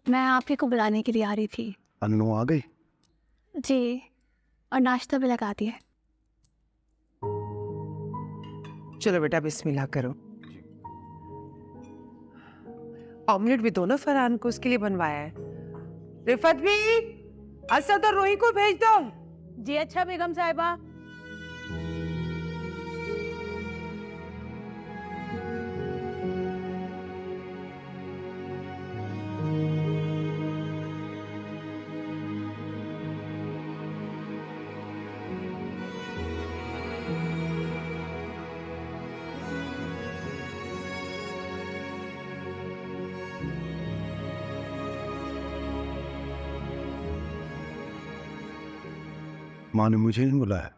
मैं आप ही को बुलाने के लिए आ रही थी। अन्नू आ गई? जी, और नाश्ता भी लगा दिया। चलो बेटा बिस्मिल्लाह करो। ऑमलेट भी दो ना फरहान को, उसके लिए बनवाया है। रिफत भी असद और रोही को भेज दो। जी अच्छा बेगम साहिबा। माँ ने मुझे नहीं बुलाया।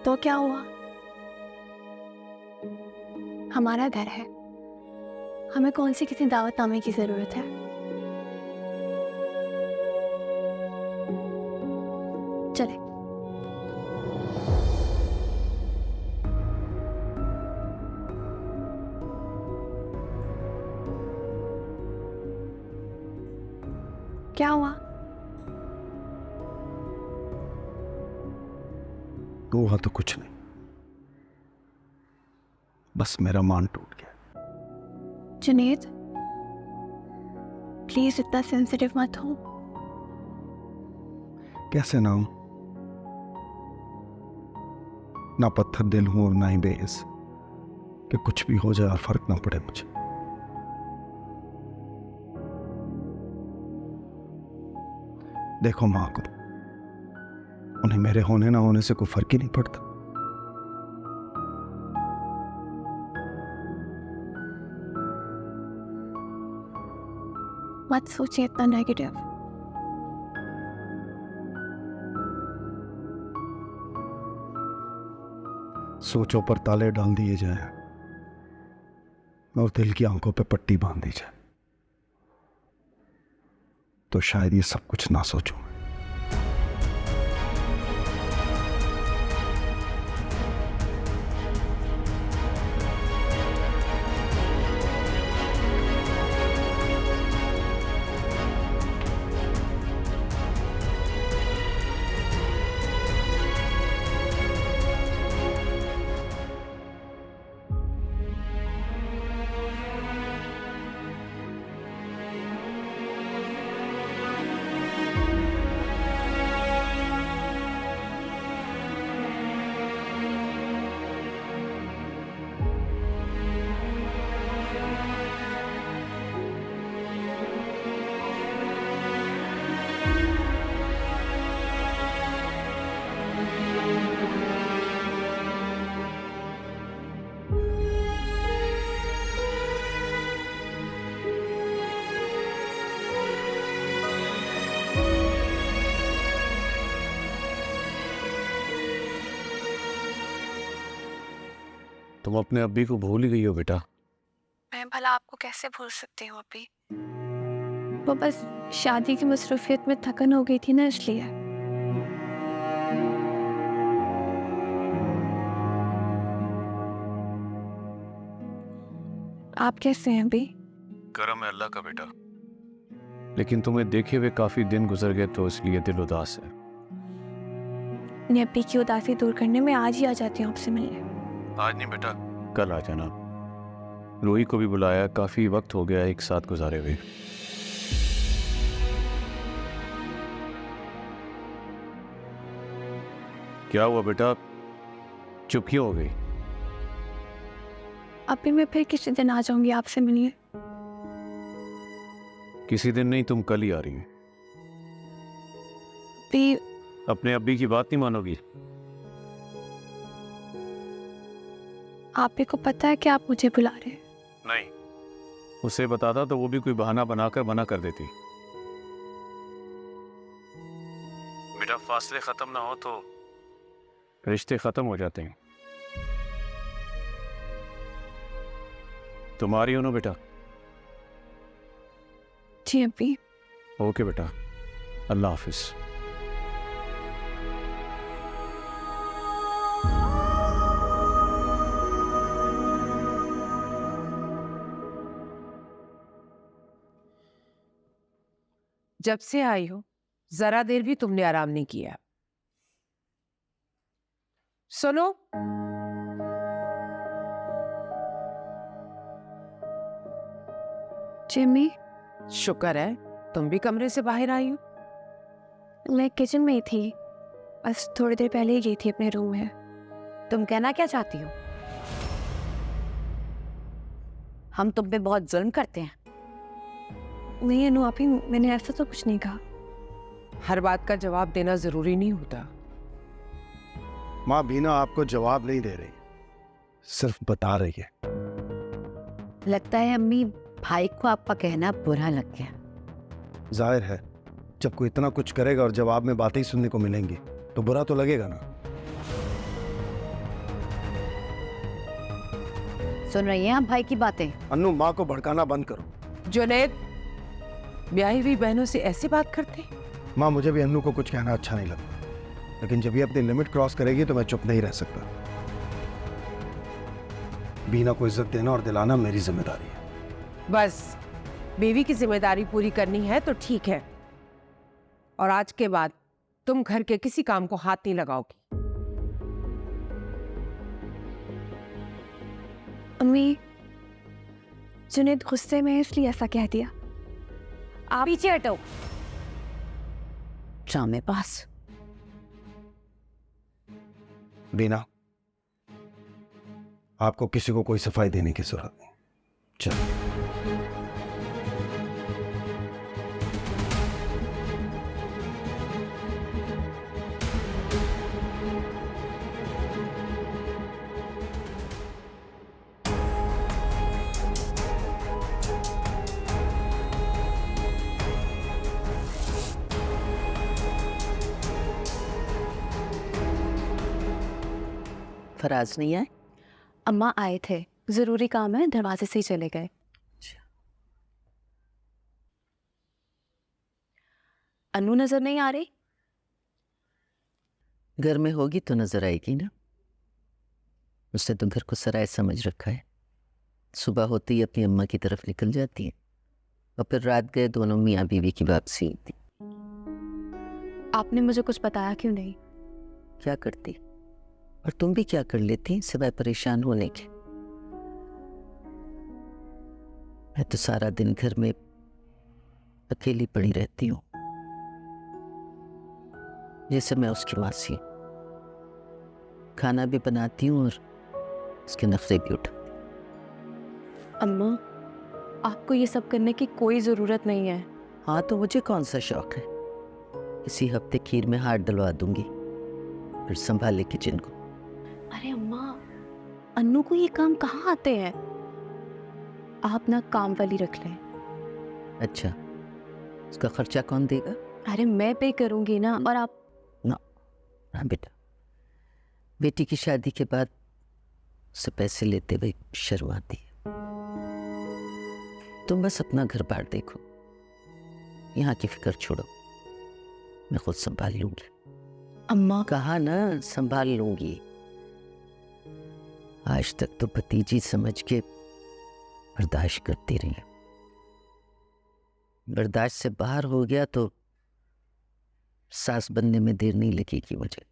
तो क्या हुआ? हमारा घर है, हमें कौन सी किसी दावतनामे की जरूरत है? चले। क्या हुआ? हुआ तो कुछ नहीं, बस मेरा मान टूट गया। जुनेद, प्लीज इतना सेंसिटिव मत हो। कैसे ना हूं? ना पत्थर दिल हूं और ना ही बेहिस कि कुछ भी हो जाए और फर्क ना पड़े मुझे। देखो मां को, उन्हें मेरे होने ना होने से कोई फर्क ही नहीं पड़ता। मत सोचिए इतना नेगेटिव। सोचों पर ताले डाल दिए जाए और दिल की आंखों पे पट्टी बांध दी जाए तो शायद ये सब कुछ ना सोचूं। तुम अपने अब्बी को भूल ही गई हो बेटा। मैं भला आपको कैसे भूल सकती हूँ अभी? वो बस शादी की मसरूफियत में थकन हो गई थी ना, इसलिए। आप कैसे हैं अभी? करम है अल्लाह का बेटा, लेकिन तुम्हें देखे हुए काफी दिन गुजर गए तो इसलिए दिल उदास है। अपनी अब्बी की उदासी दूर करने में आज ही आ जाती हूँ आपसे मिलने। आज नहीं बेटा, कल आ जाना। रोही को भी बुलाया, काफी वक्त हो गया एक साथ गुजारे हुए। क्या हुआ बेटा, चुप क्यों हो गई? अभी मैं फिर किसी दिन आ जाऊंगी आपसे मिलने। किसी दिन नहीं, तुम कल ही आ रही हो। अभी अपने अब्बी की बात नहीं मानोगी? आप ही को पता है कि आप मुझे बुला रहे हैं। नहीं, उसे बताता तो वो भी कोई बहाना बनाकर मना कर देती। बेटा फासले खत्म ना हो तो रिश्ते खत्म हो जाते हैं। तुम आ रही हो ना बेटा? जी अभी। ओके बेटा, अल्लाह हाफिज। जब से आई हो जरा देर भी तुमने आराम नहीं किया। सुनो, जिम्मी, शुक्र है तुम भी कमरे से बाहर आई हो। मैं किचन में ही थी, बस थोड़ी देर पहले ही गई थी अपने रूम में। तुम कहना क्या चाहती हो? हम तुम पे बहुत जुल्म करते हैं। नहीं अनु आपी, मैंने ऐसा तो कुछ नहीं कहा। हर बात का जवाब देना जरूरी नहीं होता। माँ बीना आपको जवाब नहीं दे रही, सिर्फ बता रही है। लगता है अम्मी भाई को आपका कहना बुरा लग गया। जाहिर है, जब कोई इतना कुछ करेगा और जवाब में बातें ही सुनने को मिलेंगी तो बुरा तो लगेगा ना। सुन रही हैं आप भाई की बातें? अन्नू, माँ को भड़काना बंद करो। जुनैद, ब्याही हुई बहनों से ऐसे बात करते? माँ, मुझे भी अन्नू को कुछ कहना अच्छा नहीं लगता, लेकिन जब ये अपनी लिमिट क्रॉस करेगी तो मैं चुप नहीं रह सकता। बीना को इज्जत देना और दिलाना मेरी जिम्मेदारी है। बस बीवी की जिम्मेदारी पूरी करनी है तो ठीक है, और आज के बाद तुम घर के किसी काम को हाथ नहीं लगाओगी। अम्मी, जुनैद गुस्से में इसलिए ऐसा कह दिया। आप पीछे हटो। ड्रामे पास। बीना, आपको किसी को कोई सफाई देने की जरूरत नहीं। चलो। फराज नहीं आए? अम्मा आए थे, जरूरी काम है, दरवाजे से ही चले गए। अनु नजर नहीं आ रही? घर में होगी तो नजर आएगी ना। उसने तो घर को सराय समझ रखा है। सुबह होते ही अपनी अम्मा की तरफ निकल जाती है और फिर रात गए दोनों मियाँ बीवी की वापसी होती। आपने मुझे कुछ बताया क्यों नहीं? क्या करती और तुम भी क्या कर लेती सिवाय परेशान होने के? मैं तो सारा दिन घर में अकेली पड़ी रहती हूँ, जैसे मैं उसकी मासी। खाना भी बनाती हूँ और उसके नखरे भी उठाती। अम्मा, आपको ये सब करने की कोई जरूरत नहीं है। हाँ तो मुझे कौन सा शौक है? इसी हफ्ते खीर में हाथ डलवा दूंगी, फिर संभाले किचन को। अरे अम्मा, अन्नू को ये काम कहाँ आते हैं? आप ना काम वाली रख लें। अच्छा, उसका खर्चा कौन देगा? अरे मैं पे करूंगी ना। और आप? ना हाँ बेटा, बेटी की शादी के बाद उससे पैसे लेते हुए शर्म आती है। तुम बस अपना घर बार देखो, यहाँ की फिक्र छोड़ो, मैं खुद संभाल लूंगी। अम्मा, कहा ना संभाल लूंगी। आज तक तो भतीजी समझ के बर्दाश्त करती रही। बर्दाश्त से बाहर हो गया तो सास बनने में देर नहीं लगेगी मुझे।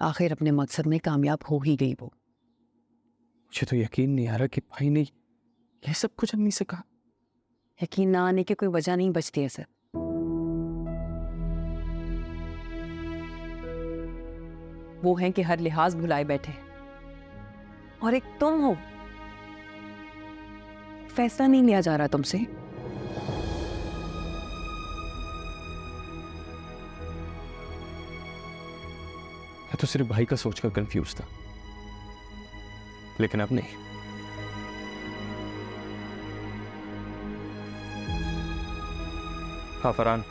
आखिर अपने मकसद में कामयाब हो ही गई वो। मुझे तो यकीन नहीं आ रहा कि भाई ने यह सब कुछ अम्मी से कहा। यकीन ना आने की कोई वजह नहीं बचती है सर। वो हैं कि हर लिहाज भुलाए बैठे, और एक तुम हो। फैसला नहीं लिया जा रहा तुमसे। मैं तो सिर्फ भाई का सोचकर कंफ्यूज था, लेकिन अब नहीं। हाँ फरहान,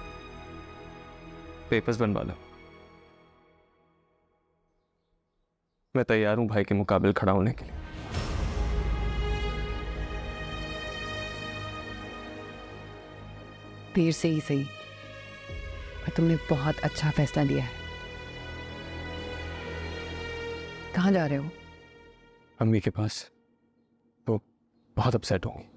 पेपर्स बनवा लो। मैं तैयार हूं भाई के मुकाबले खड़ा होने के लिए। देर से ही सही, पर तुमने बहुत अच्छा फैसला लिया है। कहाँ जा रहे हो? अम्मी के पास। वो बहुत अपसेट होंगी।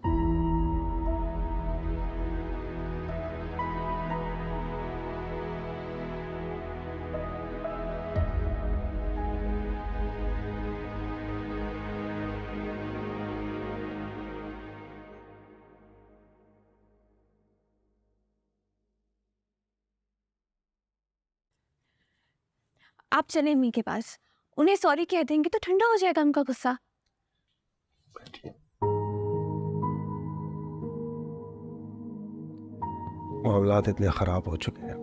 आप चले अम्मी के पास, उन्हें सॉरी कह देंगे तो ठंडा हो जाएगा उनका गुस्सा। मामलात इतने ख़राब हो चुके हैं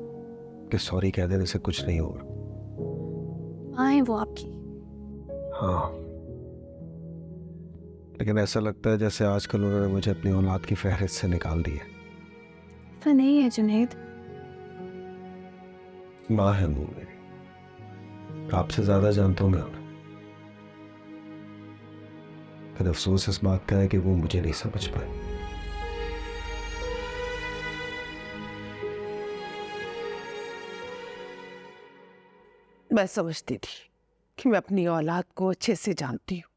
कि सॉरी कह देने से कुछ नहीं होगा। माँ है वो आपकी। हाँ, लेकिन ऐसा लगता है जैसे आजकल उन्होंने मुझे अपनी औलाद की फहरिस्त से निकाल दी है। ऐसा नहीं है जुनैद। माँ है वो मेरी, आपसे ज्यादा जानता हूँ मैं उन्हें। फिर अफसोस इस बात का है कि वो मुझे नहीं समझ पाए। मैं समझती थी कि मैं अपनी औलाद को अच्छे से जानती हूँ।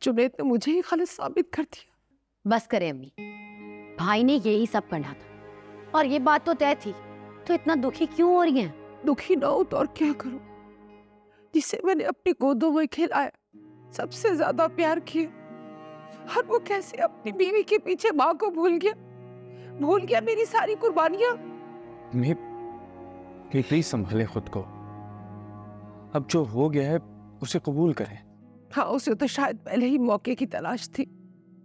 जुनैद ने मुझे ही गलत साबित कर दिया। बस करें अम्मी, भाई ने यही सब करना था और ये बात तो तय थी, तो इतना दुखी क्यों हो रही हैं? दुखी ना हो तो और क्या करूं? जिसे मैंने अपनी गोदों में खिलाया, सबसे ज्यादा प्यार किया, और वो कैसे अपनी बीवी के पीछे माँ को भूल गया मेरी सारी कुर्बानियां। मैं प्लीज संभाले खुद को। अब जो हो गया है उसे कबूल करें। हाँ, उसे तो शायद पहले ही मौके की तलाश थी।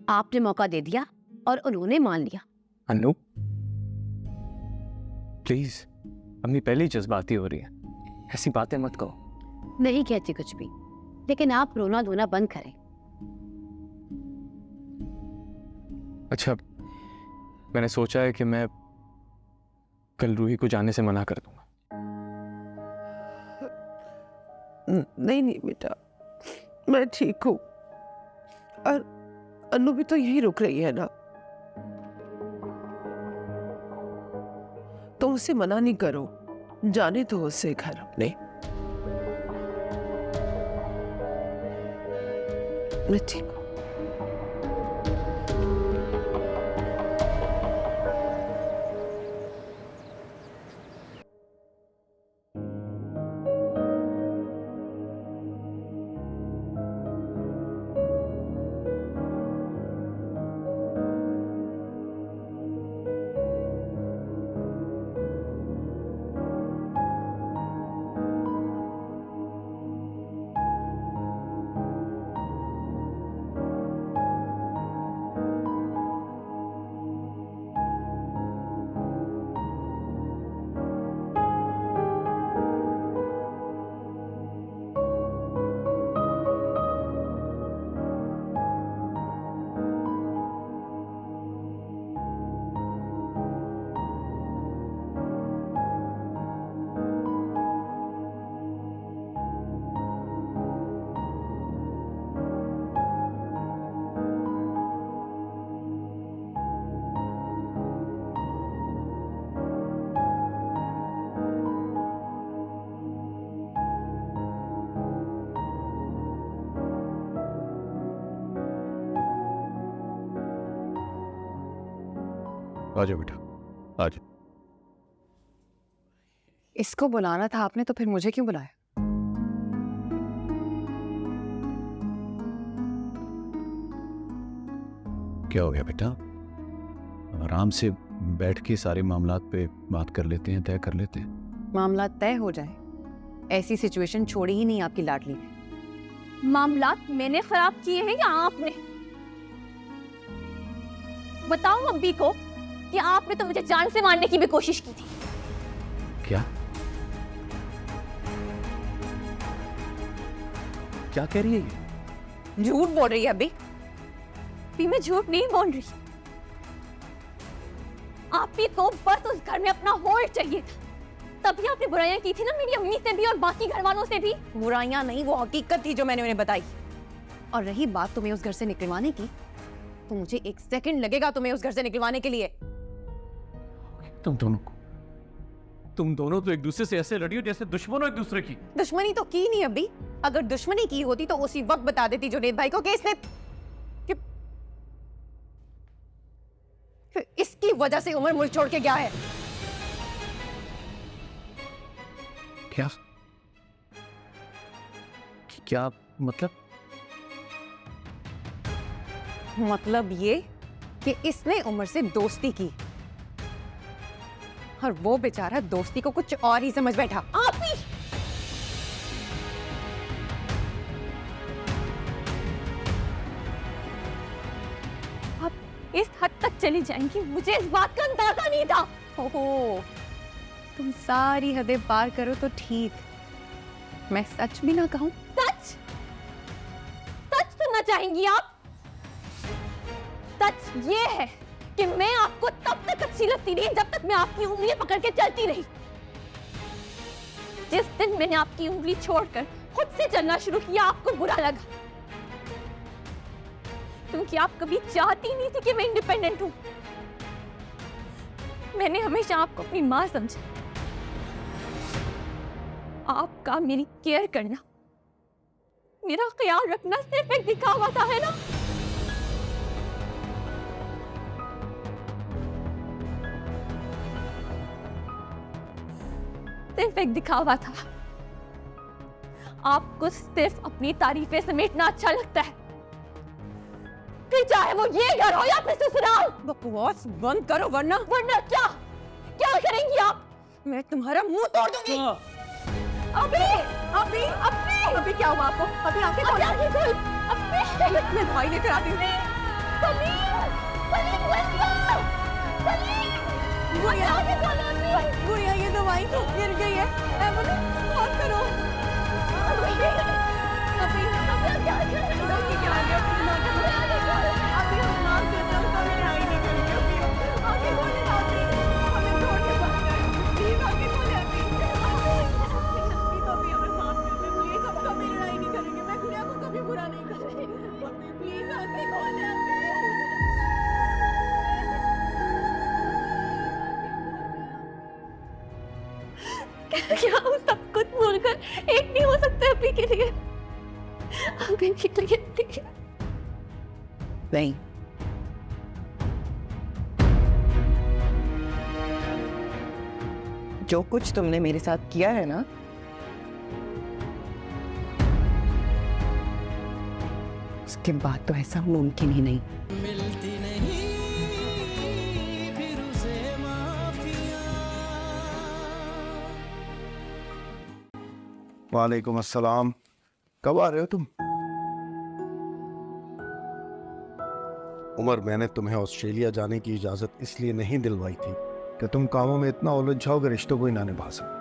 आपने मौका दे दिया और उन्होंने मान लिया। अनु प्लीज, अपनी पहली जज्बाती हो रही है, ऐसी बातें मत कहो। नहीं कहती कुछ भी, लेकिन आप रोना धोना बंद करें। अच्छा, मैंने सोचा है कि मैं कल रूही को जाने से मना कर दूंगा। नहीं बेटा, मैं ठीक हूँ। और अनु भी तो यही रुक रही है ना। तुम उसे मना नहीं करो, जाने तो उसे घर अपने। मैं ठीक हूँ। आजा बेटा, आजा। इसको बुलाना था आपने, तो फिर मुझे क्यों बुलाया? क्या हो गया बेटा? आराम से बैठ के सारे मामलात पे बात कर लेते हैं, तय कर लेते हैं। मामला तय हो जाए, ऐसी सिचुएशन छोड़ी ही नहीं आपकी लाडली ने। मामलात मैंने खराब किए हैं या आपने? बताओ अम्मी को कि आपने तो मुझे जान से मारने की भी कोशिश की थी। क्या क्या कह रही है ये? झूठ बोल रही है अभी। भी मैं झूठ नहीं बोल रही। आप ही को बस उस घर में अपना होल्ड चाहिए था, तभी आपने बुराइयां की थी ना मेरी अम्मी से भी और बाकी घर वालों से भी। बुराइयां नहीं, वो हकीकत थी जो मैंने उन्हें बताई। और रही बात तुम्हें उस घर से निकलवाने की, तो मुझे 1 सेकंड लगेगा तुम्हें उस घर से निकलवाने के लिए। तुम दोनों को तुम दोनों तो एक दूसरे से ऐसे लड़ी हो जैसे दुश्मन हो एक दूसरे की। दुश्मनी तो की नहीं अभी। अगर दुश्मनी की होती तो उसी वक्त बता देती जुनेद भाई को कि इसने कि इसकी वजह से उमर मुल्क छोड़ के गया है। क्या क्या मतलब ये कि इसने उमर से दोस्ती की और वो बेचारा दोस्ती को कुछ और ही समझ बैठा। आप ही आप इस हद तक चली जाएंगी, मुझे इस बात का अंदाजा नहीं था। ओहो, तुम सारी हदें पार करो तो ठीक, मैं सच भी ना कहूं। सच सच सुनना चाहेंगी आप? सच ये है कि मैं आपको तब तक अच्छी लगती रही जब तक मैं आपकी उंगलियां पकड़ के चलती रही। जिस दिन मैंने आपकी उंगली छोड़कर खुद से चलना शुरू किया, आपको बुरा लगा, क्योंकि आप कभी चाहती नहीं थी कि मैं इंडिपेंडेंट हूं। मैंने हमेशा आपको अपनी मां समझा। आपका मेरी केयर करना, मेरा ख्याल रखना सिर्फ एक दिखावा था, है ना? सिर्फ एक दिखावा था। आपको सिर्फ अपनी तारीफें समेटना अच्छा लगता है, फिर चाहे वो ये घर हो या फिर ससुराल। बकवास बंद करो वरना क्या क्या करेंगी आप? मैं तुम्हारा मुंह तोड़ दूंगी। अभी अभी अभी अभी क्या हुआ आपको? अभी आके खोल, आके खोल। अभी मैं दवाई लेकर आती हूँ। गुड़िया ये दवाई तो गिर गई है। एम्बुलेंस कॉल करो। क्या हम सब कुछ भूलकर एक नहीं हो सकते अभी के लिए? अभी के लिए please। नहीं, जो कुछ तुमने मेरे साथ किया है ना, उसके बाद तो ऐसा मुमकिन ही नहीं। वालेकुम अस्सलाम। कब आ रहे हो तुम? उमर, मैंने तुम्हें ऑस्ट्रेलिया जाने की इजाजत इसलिए नहीं दिलवाई थी कि तुम कामों में इतना उलझ जाओ कि रिश्तों को ही ना निभा सको।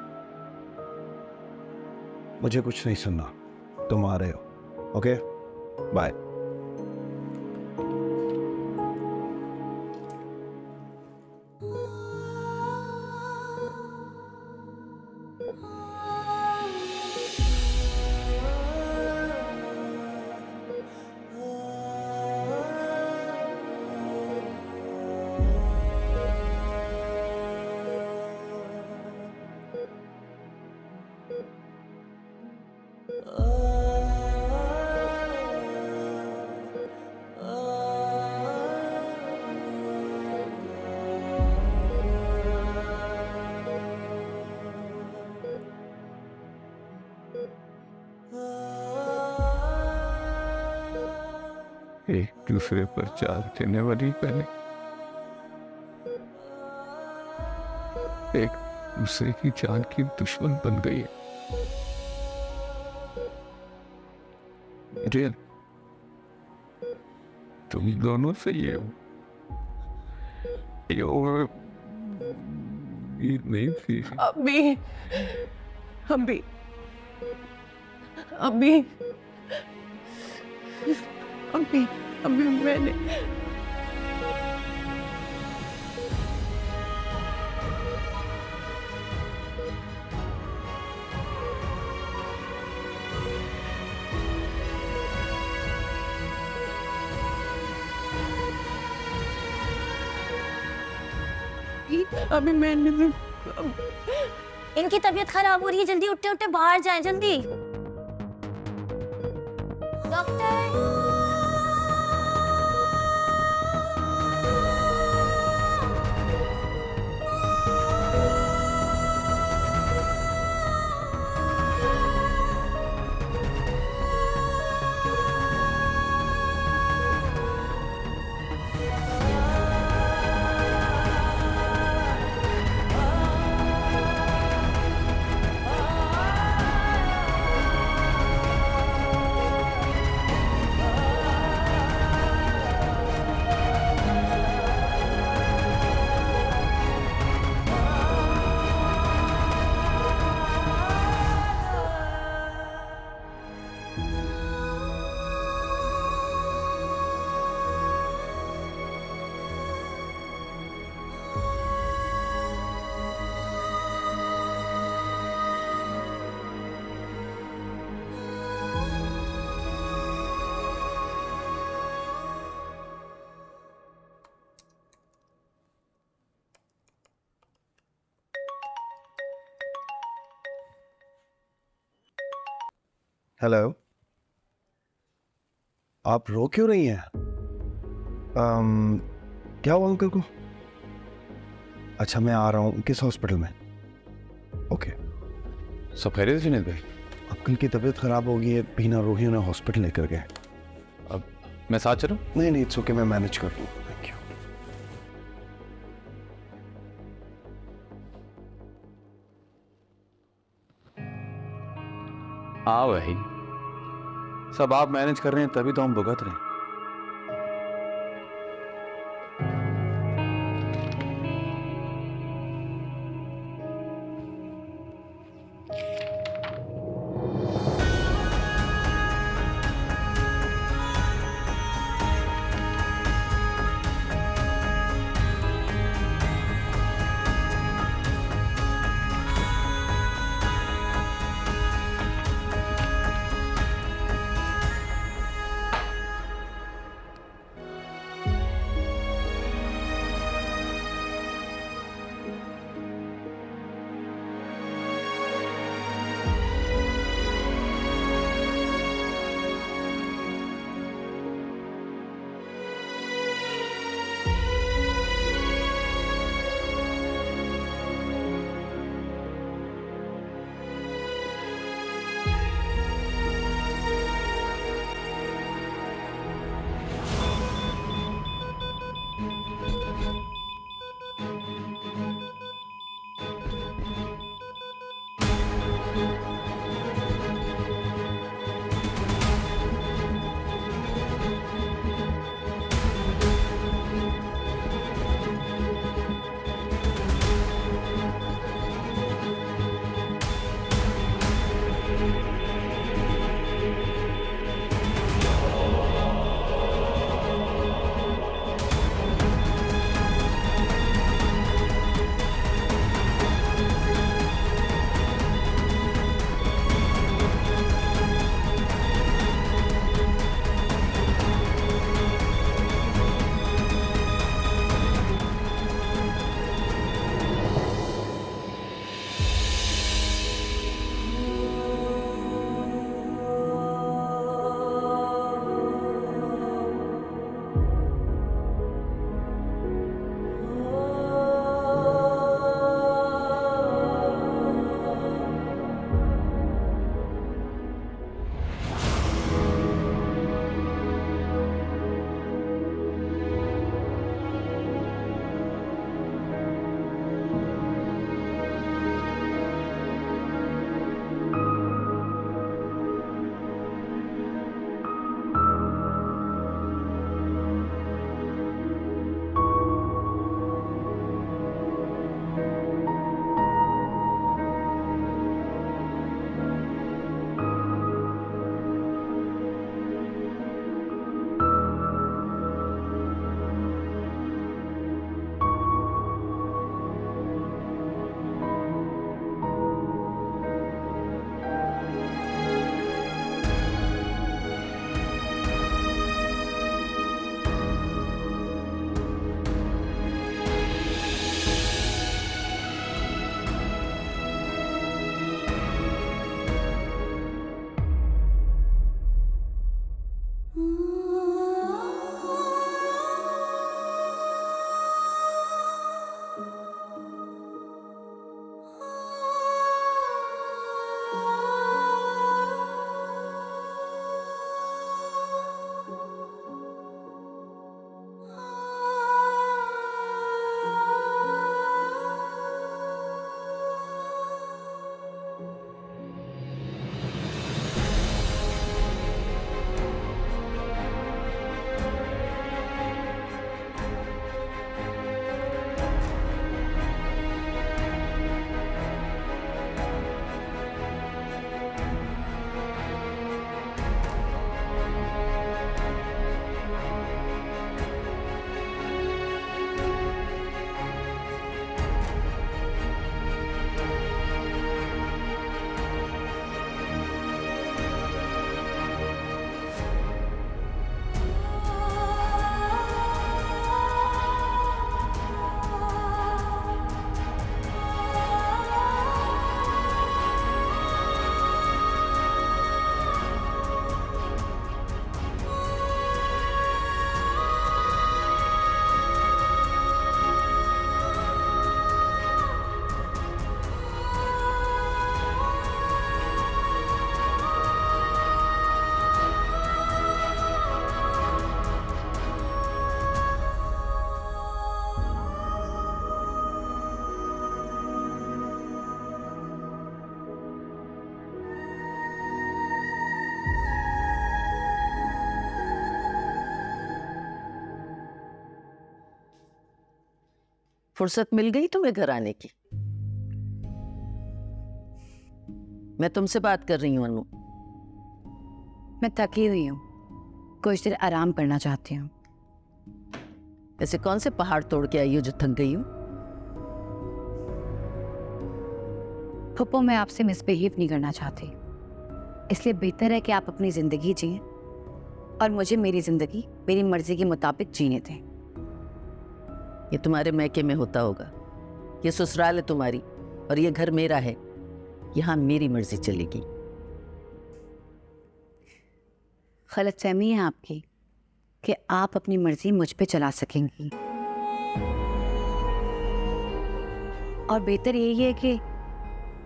मुझे कुछ नहीं सुनना, तुम आ रहे हो। Okay, bye. एक दूसरे पर चाल देने वाली पहले एक दूसरे की जान की दुश्मन बन गई है। रियल, तुम दोनों से ये नहीं थी। अभी अभी अभी अभी अभी मैंने अभी मैंने इनकी तबीयत खराब हो रही है, जल्दी उठते उठते बाहर जाएं, जल्दी। डॉक्टर। हेलो, आप रो क्यों रही हैं? क्या हुआ अंकल को? अच्छा, मैं आ रहा हूँ। किस हॉस्पिटल में? ओके। सब खैरियत से जुनैद भाई? अंकल की तबीयत खराब हो गई है, बीना रूही उन्हें हॉस्पिटल लेकर गए। अब मैं साथ चलूं? नहीं नहीं, इट्स ओके, मैं मैनेज कर लूँ। Thank you. हाँ भाई, सब आप मैनेज कर रहे हैं तभी तो हम भुगत रहे हैं। फुर्सत मिल गई तुम्हें घर आने की? मैं तुमसे बात कर रही हूँ अनु। मैं थकी हुई हूँ, कुछ देर आराम करना चाहती हूँ। ऐसे कौन से पहाड़ तोड़ के आई हो जो थक गई हो? फुप्पो, मैं आपसे मिसबिहेव नहीं करना चाहती, इसलिए बेहतर है कि आप अपनी जिंदगी जिएं और मुझे मेरी जिंदगी मेरी मर्जी के मुताबिक जीने दें। ये तुम्हारे मैके में होता होगा, ये ससुराल है तुम्हारी और ये घर मेरा है, यहाँ मेरी मर्जी चलेगी। गलतफहमी है आपकी कि आप अपनी मर्जी मुझ पे चला सकेंगी, और बेहतर यही है कि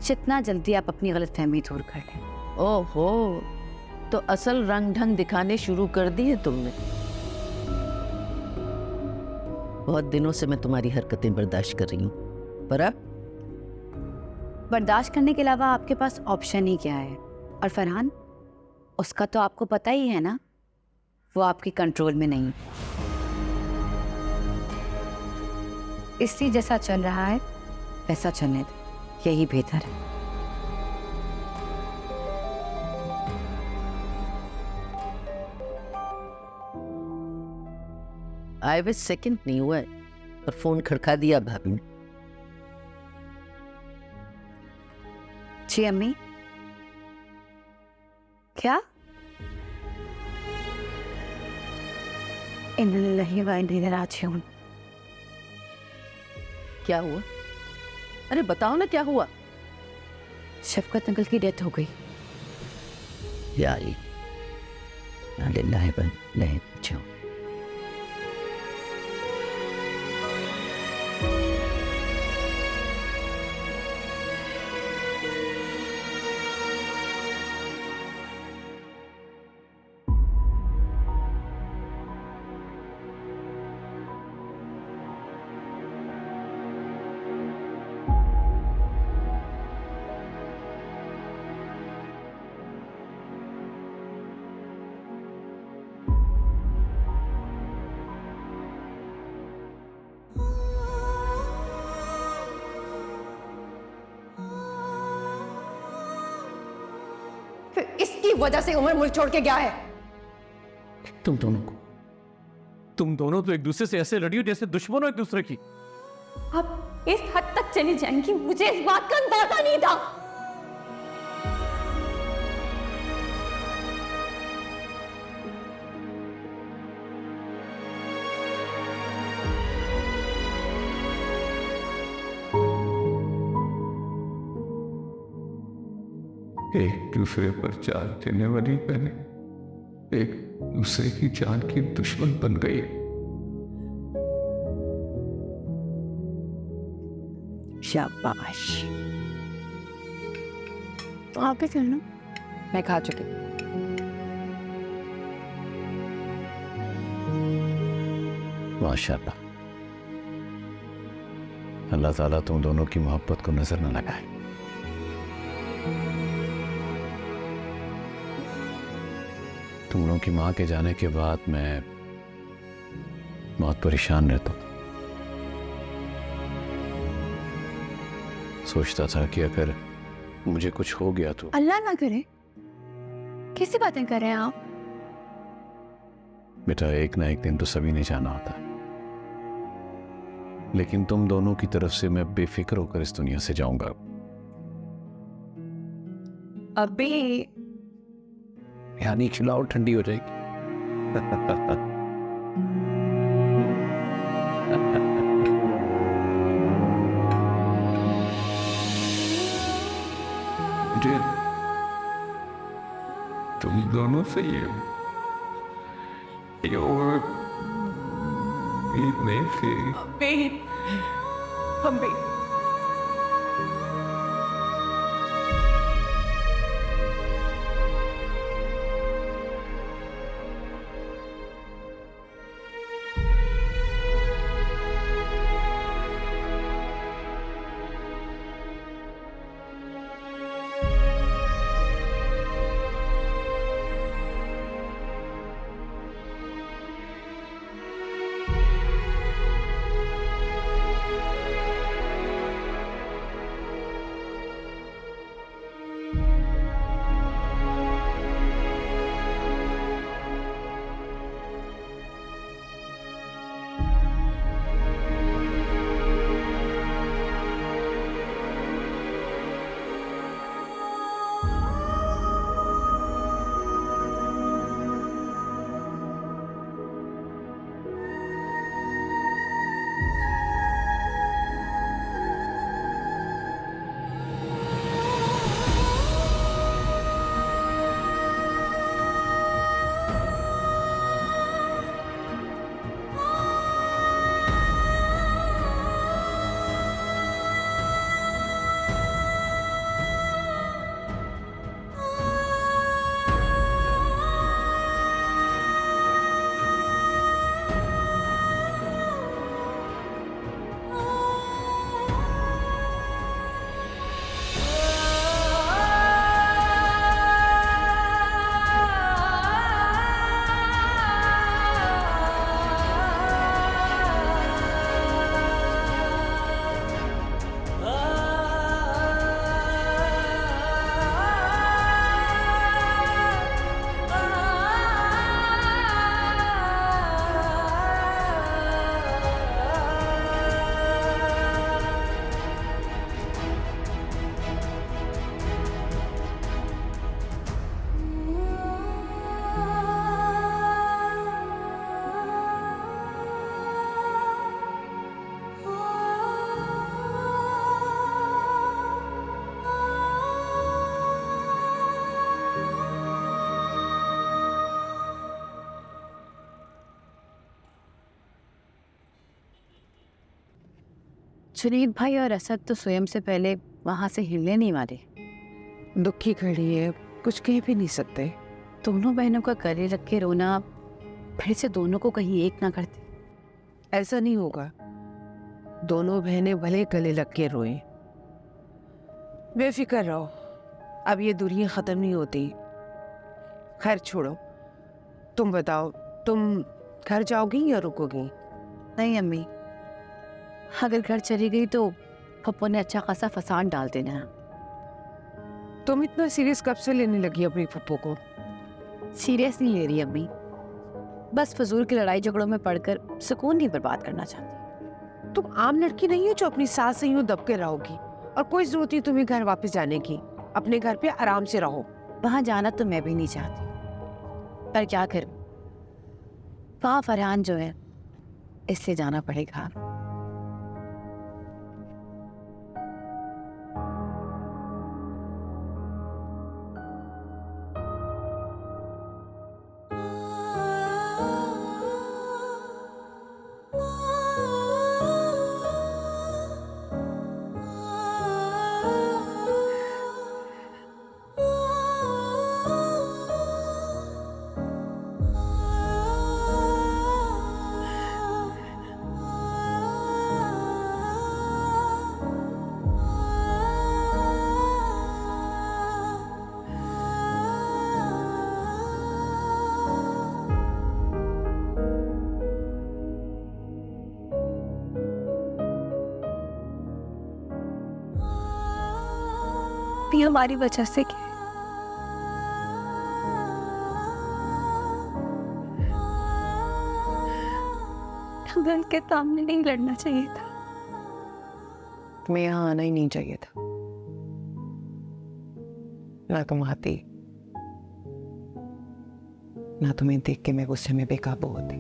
जितना जल्दी आप अपनी गलतफहमी दूर कर लें। ओहो, तो असल रंग ढंग दिखाने शुरू कर दिए तुमने। बहुत दिनों से मैं तुम्हारी हरकतें बर्दाश्त कर रही हूँ, पर अब बर्दाश्त करने के अलावा आपके पास ऑप्शन ही क्या है? और फरहान, उसका तो आपको पता ही है ना, वो आपके कंट्रोल में नहीं। इसलिए जैसा चल रहा है वैसा चलने दे, यही बेहतर है। आए वे सेकंड नहीं हुआ है और फोन खड़का दिया भाभी ने। जी अम्मी। क्या? इन्नलिल्लाहि व इन्ना इलैहि राजिऊन। क्या हुआ? अरे बताओ ना क्या हुआ? शफकत अंकल की डेथ हो गई। यारी लिल्लाहि व इन्ना इलैहि राजिऊन। फिर इसकी वजह से उमर मुल्क छोड़ के गया है। तुम दोनों तो एक दूसरे से ऐसे लड़ी हो जैसे दुश्मन हो एक दूसरे की। अब इस हद तक चली जाएंगी, मुझे इस बात का अंदाजा नहीं था। एक दूसरे पर जान देने वाली बहनें एक दूसरे की जान की दुश्मन बन गई। शाबाश। तो आप ही कर लो। मैं खा चुकी। माशाल्लाह, अल्लाह ताला तुम दोनों की मोहब्बत को नजर न लगाए। तुम लोगों की माँ के जाने के बाद मैं बहुत परेशान रहता था। सोचता था कि अगर मुझे कुछ हो गया तो। अल्लाह ना करे, कैसी बातें कर रहे हैं आप? बेटा, एक ना एक दिन तो सभी ने जाना होता है, लेकिन तुम दोनों की तरफ से मैं बेफिक्र होकर इस दुनिया से जाऊंगा। अभी यानी खिलाओ, ठंडी हो जाएगी। मुझे तुम दोनों से ये उम्मीद नहीं थी। हम भी जुनैद भाई और असद तो स्वयं से पहले वहां से हिलने नहीं वाले। दुखी खड़ी है, कुछ कह भी नहीं सकते। दोनों बहनों का गले लग के रोना फिर से दोनों को कहीं एक ना करते। ऐसा नहीं होगा, दोनों बहनें भले गले लग के रोए। बेफिक्र रहो, अब ये दूरियां खत्म नहीं होती। खैर छोड़ो, तुम बताओ, तुम घर जाओगी या रुकोगी? नहीं अम्मी, अगर घर चली गई तो पप्पू ने अच्छा खासा फसाद डाल देना है। तुम इतना सीरियस कब से लेने लगी अपनी पप्पू को? सीरियस नहीं ले रही अम्मी, बस फजूल की लड़ाई झगड़ों में पड़कर सुकून नहीं बर्बाद करना चाहती। तुम आम लड़की नहीं हो जो अपनी सास से यूं दब के रहोगी, और कोई जरूरत नहीं तुम्हें घर वापस जाने की। अपने घर पे आराम से रहो। वहां जाना तो मैं भी नहीं चाहती, पर क्या करूं, वहां फरहान जो है इससे जाना पड़ेगा। भी हमारी वजह से क्या? हमें उनके सामने नहीं लड़ना चाहिए था। तुम्हें यहाँ आना ही नहीं चाहिए था, ना तुम आती, ना तुम्हें देख के मैं गुस्से में बेकाबू होती।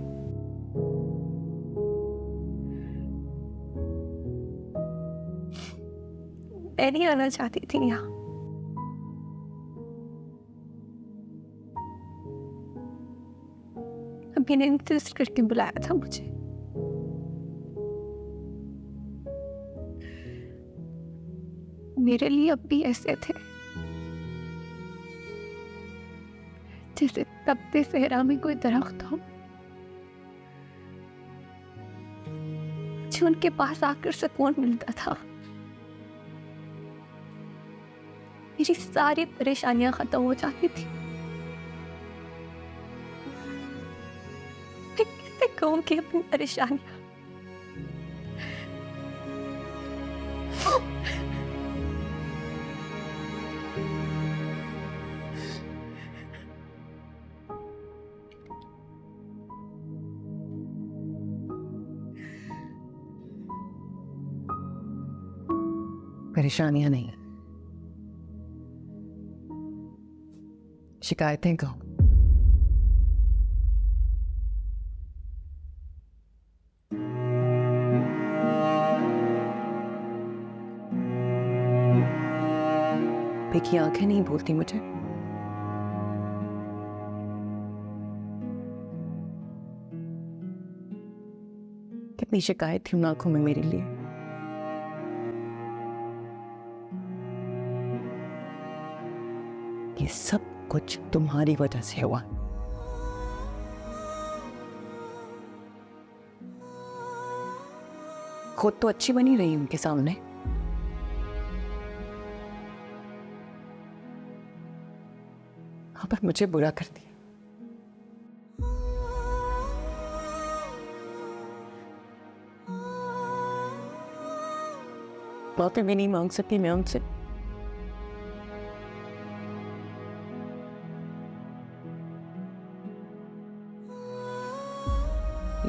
मैं नहीं आना चाहती थी यहाँ। अभी ने इंसिस्ट करके बुलाया था मुझे। मेरे लिए अब भी ऐसे थे जैसे तपते सहरा में कोई दरख्त हो, जो उनके पास आकर सुकून मिलता था। मेरी सारी परेशानियां खत्म हो जाती थी। मैं किससे कहूंगी अपनी परेशानियां? परेशानियां नहीं, शिकायतें कहो। बेकी आंखें नहीं बोलती मुझे। कितनी शिकायत थी उन आंखों में मेरे लिए। ये सब कुछ तुम्हारी वजह से हुआ। खुद तो अच्छी बनी रही उनके सामने, पर मुझे बुरा कर दिया। माफी भी नहीं मांग सकती मैं उनसे।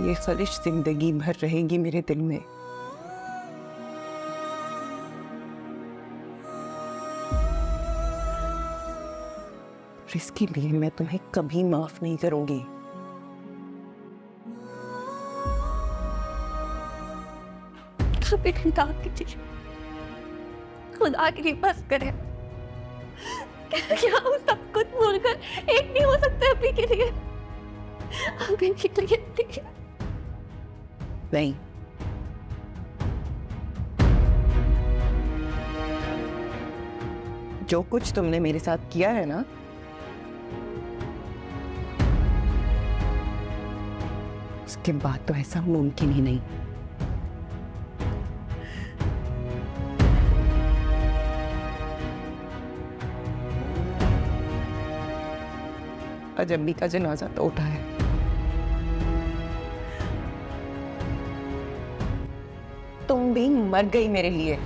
ये खलिश जिंदगी भर रहेगी मेरे दिल में। इसके लिए मैं तुम्हें कभी माफ नहीं करूंगी। खुदा कीजिए, खुदा के लिए बस करें। क्या हम सब कुछ भूलकर एक नहीं हो सकते अभी के लिए? अभी के लिए नहीं, जो कुछ तुमने मेरे साथ किया है ना, उसके बाद तो ऐसा मुमकिन ही नहीं। आज अम्मी का जनाजा तो उठा है, तुम भी मर गई मेरे लिए।